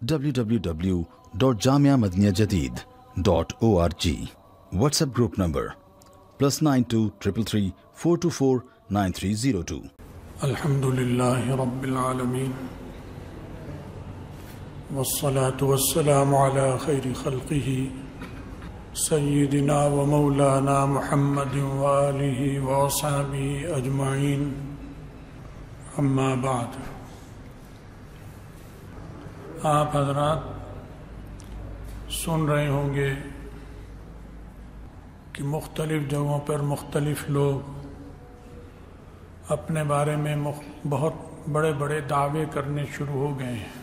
www.jamiamadiniyajadid.org. WhatsApp group number +92 333 424 9302. الحمدللہ رب العالمین والصلاة والسلام على خیر خلقہ سیدنا و مولانا محمد وآلہ وصحبہ اجمعین، اما بعد۔ آپ حضرات سن رہے ہوں گے کہ مختلف جگہوں پر مختلف لوگ اپنے بارے میں بہت بڑے بڑے دعوے کرنے شروع ہو گئے ہیں۔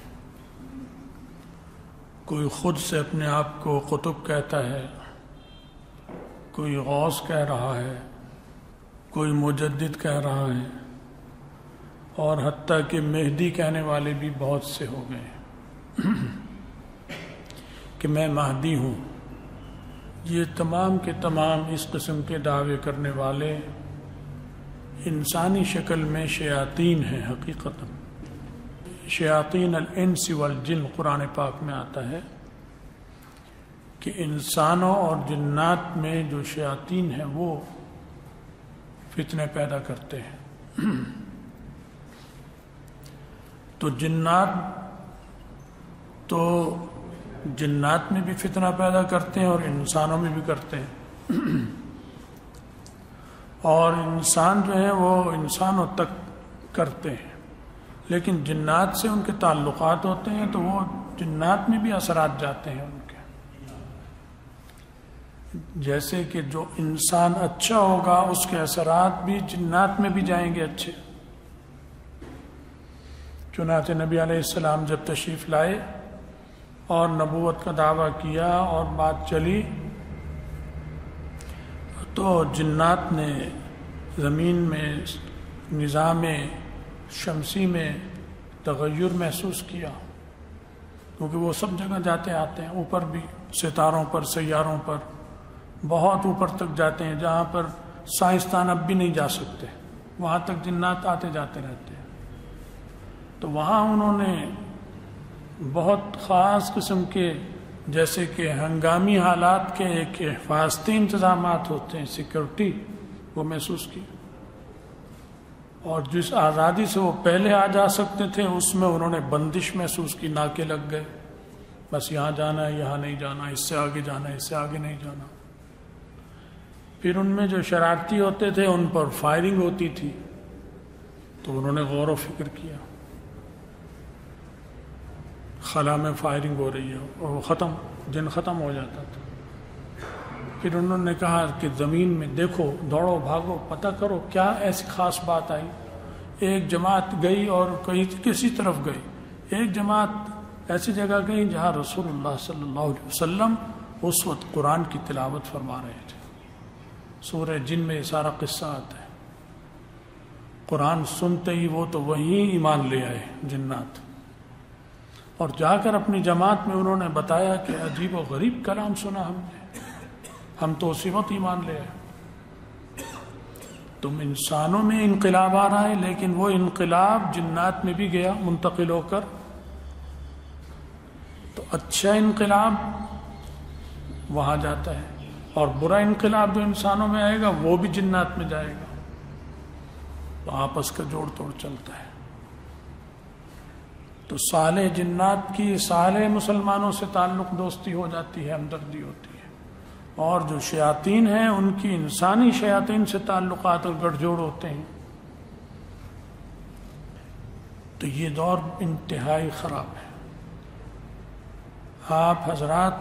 کوئی خود سے اپنے آپ کو قطب کہتا ہے، کوئی غوث کہہ رہا ہے، کوئی مجدد کہہ رہا ہے، اور حتیٰ کہ مہدی کہنے والے بھی بہت سے ہو گئے ہیں کہ میں مہدی ہوں۔ یہ تمام کے تمام اس قسم کے دعوے کرنے والے انسانی شکل میں شیاطین ہیں۔ حقیقت شیاطین الانس والجن قرآن پاک میں آتا ہے کہ انسانوں اور جنات میں جو شیاطین ہیں وہ فتنے پیدا کرتے ہیں۔ تو جنات میں بھی فتنہ پیدا کرتے ہیں اور انسانوں میں بھی کرتے ہیں، اور انسان جو ہے وہ انسانوں تک کرتے ہیں، لیکن جنات سے ان کے تعلقات ہوتے ہیں تو وہ جنات میں بھی اثرات جاتے ہیں ان کے۔ جیسے کہ جو انسان اچھا ہوگا اس کے اثرات بھی جنات میں بھی جائیں گے اچھے۔ چنانچہ نبی علیہ السلام جب تشریف لائے اور نبوت کا دعویٰ کیا اور بات چلی تو جنات نے زمین میں نظام شمسی میں تغیر محسوس کیا، کیونکہ وہ سب جگہ جاتے آتے ہیں، اوپر بھی ستاروں پر، سیاروں پر، بہت اوپر تک جاتے ہیں جہاں پر سائنسدان اب بھی نہیں جا سکتے، وہاں تک جنات آتے جاتے رہتے ہیں۔ تو وہاں انہوں نے بہت خاص قسم کے، جیسے کہ ہنگامی حالات کے ایک حفاظتی انتظامات ہوتے ہیں، سیکورٹی، وہ محسوس کی، اور جس آزادی سے وہ پہلے آ جا سکتے تھے اس میں انہوں نے بندش محسوس کی، ناکے لگ گئے، بس یہاں جانا ہے، یہاں نہیں جانا، اس سے آگے جانا ہے، اس سے آگے نہیں جانا۔ پھر ان میں جو شرارتی ہوتے تھے ان پر فائرنگ ہوتی تھی، تو انہوں نے غور و فکر کیا، خلا میں فائرنگ ہو رہی ہے اور وہ جن ختم ہو جاتا تھا۔ پھر انہوں نے کہا کہ زمین میں دیکھو، دوڑو بھاگو، پتہ کرو کیا ایسی خاص بات آئی۔ ایک جماعت گئی اور کسی طرف گئی، ایک جماعت ایسی جگہ گئی جہاں رسول اللہ صلی اللہ علیہ وسلم اس وقت قرآن کی تلاوت فرما رہے تھے۔ سورہ جن میں یہ سارا قصہ آتا ہے۔ قرآن سنتے ہی وہ تو وہیں ایمان لے آئے جنات، اور جا کر اپنی جماعت میں انہوں نے بتایا کہ عجیب و غریب کلام سنا ہم تو اسی وقت ایمان لے آئے۔ تم انسانوں میں انقلاب آ رہا ہے، لیکن وہ انقلاب جنات میں بھی گیا منتقل ہو کر۔ تو اچھا انقلاب وہاں جاتا ہے، اور برا انقلاب جو انسانوں میں آئے گا وہ بھی جنات میں جائے گا، تو آپس کا جوڑ توڑ چلتا ہے۔ تو صالح جنات کی صالح مسلمانوں سے تعلق دوستی ہو جاتی ہے، ہمدردی ہوتی ہے، اور جو شیاطین ہیں ان کی انسانی شیاطین سے تعلقات اور گٹھ جوڑ ہوتے ہیں۔ تو یہ دور انتہائی خراب ہے۔ آپ حضرات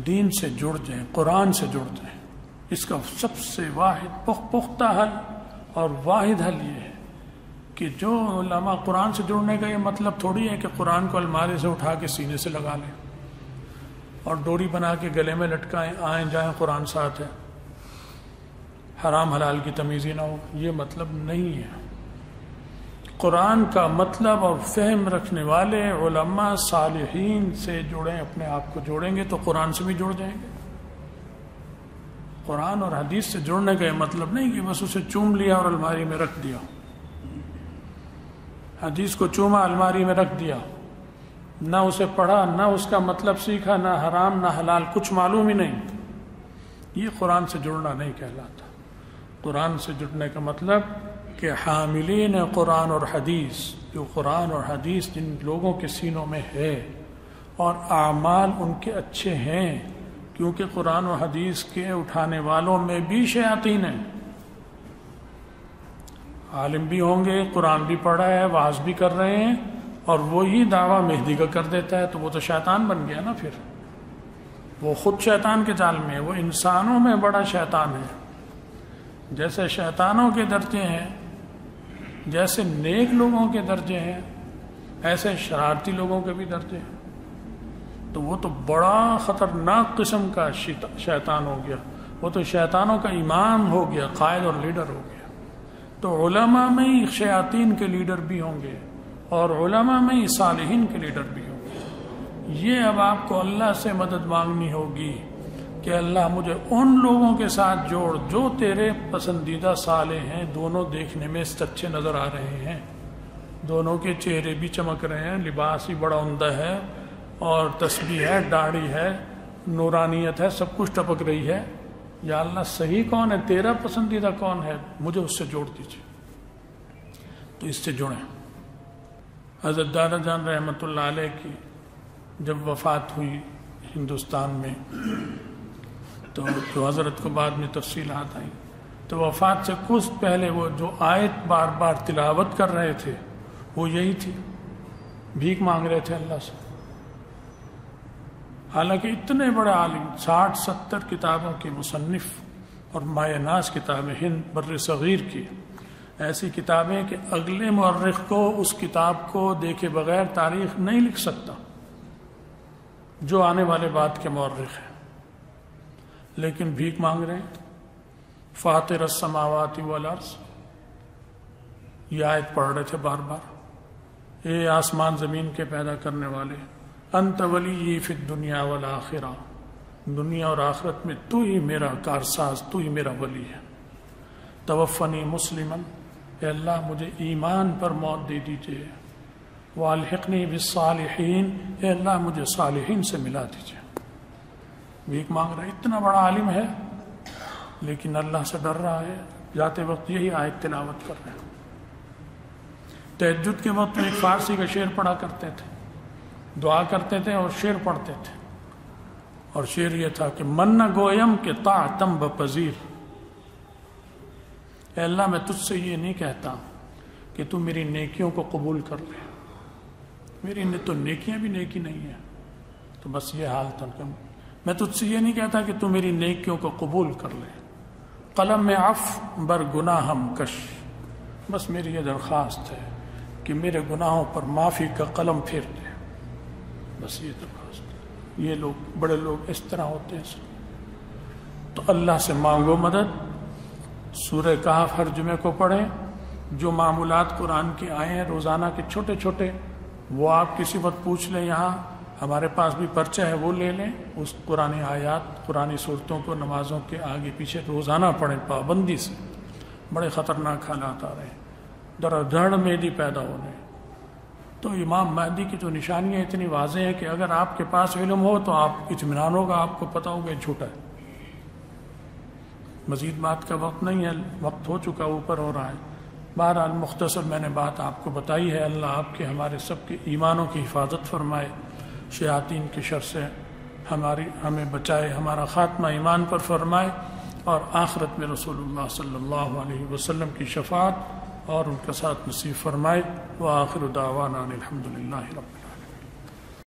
دین سے جڑ جائیں، قرآن سے جڑ جائیں۔ اس کا سب سے واحد پختہ حل اور واحد حل یہ ہے کہ جو علماء قرآن سے جڑنے کا یہ مطلب تھوڑی ہے کہ قرآن کو الماری سے اٹھا کے سینے سے لگا لیں اور ڈوری بنا کے گلے میں لٹکائیں، آئیں جائیں قرآن ساتھ ہے، حرام حلال کی تمیز ہی نہ ہو، یہ مطلب نہیں ہے۔ قرآن کا مطلب اور فہم رکھنے والے علماء صالحین سے جڑیں، اپنے آپ کو جوڑیں گے تو قرآن سے بھی جڑ جائیں گے۔ قرآن اور حدیث سے جڑنے کا یہ مطلب نہیں کہ بس اسے چوم لیا اور الماری میں رکھ دیا، حدیث کو چوما الماری میں رکھ دیا، نہ اسے پڑھا، نہ اس کا مطلب سیکھا، نہ حرام نہ حلال کچھ معلوم ہی نہیں، یہ قرآن سے جڑنا نہیں کہلاتا۔ قرآن سے جڑنے کا مطلب کہ حاملین قرآن اور حدیث، جو قرآن اور حدیث جن لوگوں کے سینوں میں ہے اور اعمال ان کے اچھے ہیں، کیونکہ قرآن و حدیث کے اٹھانے والوں میں بھی شیاطین ہیں۔ عالم بھی ہوں گے، قرآن بھی پڑھا ہے، وعظ بھی کر رہے ہیں، اور وہی دعویٰ مہدی کا کر دیتا ہے، تو وہ تو شیطان بن گیا نا۔ پھر وہ خود شیطان کے جال میں ہے، وہ انسانوں میں بڑا شیطان ہے۔ جیسے شیطانوں کے درجے ہیں، جیسے نیک لوگوں کے درجے ہیں، ایسے شرارتی لوگوں کے بھی درجے ہیں۔ تو وہ تو بڑا خطرناک قسم کا شیطان ہو گیا، وہ تو شیطانوں کا امام ہو گیا، قائد اور لیڈر ہو گیا۔ تو علماء میں ہی شیاطین کے لیڈر بھی ہوں گے، اور علماء میں ہی صالحین کے لیڈر بھی ہوں گے۔ یہ اب آپ کو اللہ سے مدد مانگنی ہوگی کہ اللہ مجھے ان لوگوں کے ساتھ جوڑ جو تیرے پسندیدہ صالح ہیں، دونوں دیکھنے میں اچھے نظر آ رہے ہیں، دونوں کے چہرے بھی چمک رہے ہیں، لباس بھی بڑا عمدہ ہے، اور تسبیح ہے، داڑھی ہے، نورانیت ہے، سب کچھ ٹپک رہی ہے۔ یا اللہ صحیح کون ہے، تیرا پسندیدہ کون ہے، مجھے اس سے جوڑ دیجیے۔ تو اس سے جڑیں۔ حضرت دادا جان رحمۃ اللہ علیہ کی جب وفات ہوئی ہندوستان میں، تو جو حضرت کو بعد میں تفصیلات آئیں، تو وفات سے کچھ پہلے وہ جو آیت بار بار تلاوت کر رہے تھے وہ یہی تھی، بھیک مانگ رہے تھے اللہ سے۔ حالانکہ اتنے بڑے عالم، 60-70 کتابوں کے مصنف، اور مایہ ناز کتابیں ہند بر صغیر کی، ایسی کتابیں کہ اگلے مورخ کو اس کتاب کو دیکھے بغیر تاریخ نہیں لکھ سکتا جو آنے والے بعد کے مورخ ہیں، لیکن بھیک مانگ رہے ہیں۔ فاطر السماوات والارض، یہ آیت پڑھ رہے تھے بار بار، اے آسمان زمین کے پیدا کرنے والے، انت ولی فی الدنیا والآخرہ، دنیا اور آخرت میں تو ہی میرا کارساز، تو ہی میرا ولی ہے۔ توفنی مسلمن، اے اللہ مجھے ایمان پر موت دے دیجیے، والحقنی بالصالحین، اے اللہ مجھے صالحین سے ملا دیجیے۔ بھیک مانگ رہا ہے، اتنا بڑا عالم ہے لیکن اللہ سے ڈر رہا ہے، جاتے وقت یہی آیت تلاوت کر رہے ہیں۔ تہجد کے وقت میں ایک فارسی کا شعر پڑھا کرتے تھے، دعا کرتے تھے اور شعر پڑھتے تھے، اور شعر یہ تھا کہ من نہ گویم کہ طاعتم بپذیر، اے اللہ میں تجھ سے یہ نہیں کہتا کہ تو میری نیکیوں کو قبول کر لے، میری تو نیکیاں بھی نیکی نہیں ہیں، تو بس یہ حال تھا کہ میں تجھ سے یہ نہیں کہتا کہ تو میری نیکیوں کو قبول کر لے، قلم میں عفو بر گناہم کش، بس میری یہ درخواست ہے کہ میرے گناہوں پر معافی کا قلم پھیر دے، بس یہ درخواست۔ یہ لوگ بڑے لوگ اس طرح ہوتے ہیں۔ تو اللہ سے مانگو مدد، سورہ کہف ہر جمعے کو پڑھیں، جو معمولات قرآن کے آئے ہیں روزانہ کے چھوٹے چھوٹے، وہ آپ کسی وقت پوچھ لیں، یہاں ہمارے پاس بھی پرچہ ہے وہ لے لیں، اس قرآن آیات قرآن صورتوں کو نمازوں کے آگے پیچھے روزانہ پڑھیں پابندی سے۔ بڑے خطرناک حالات آ رہے ہیں، در دھڑ مہدی پیدا ہو رہے ہیں۔ تو امام مہدی کی جو نشانیاں اتنی واضح ہیں کہ اگر آپ کے پاس علم ہو تو آپ اطمینان ہوگا، آپ کو پتہ ہوگا یہ جھوٹا ہے۔ مزید بات کا وقت نہیں ہے، وقت ہو چکا، اوپر ہو رہا ہے۔ بہرحال مختصر میں نے بات آپ کو بتائی ہے۔ اللہ آپ کے ہمارے سب کے ایمانوں کی حفاظت فرمائے، شیاطین کے شر سے ہمیں بچائے، ہمارا خاتمہ ایمان پر فرمائے، اور آخرت میں رسول اللہ صلی اللہ علیہ وسلم کی شفاعت اور ان کا ساتھ نصیب فرمائے۔ وآخر دعوانا الحمد للہ رب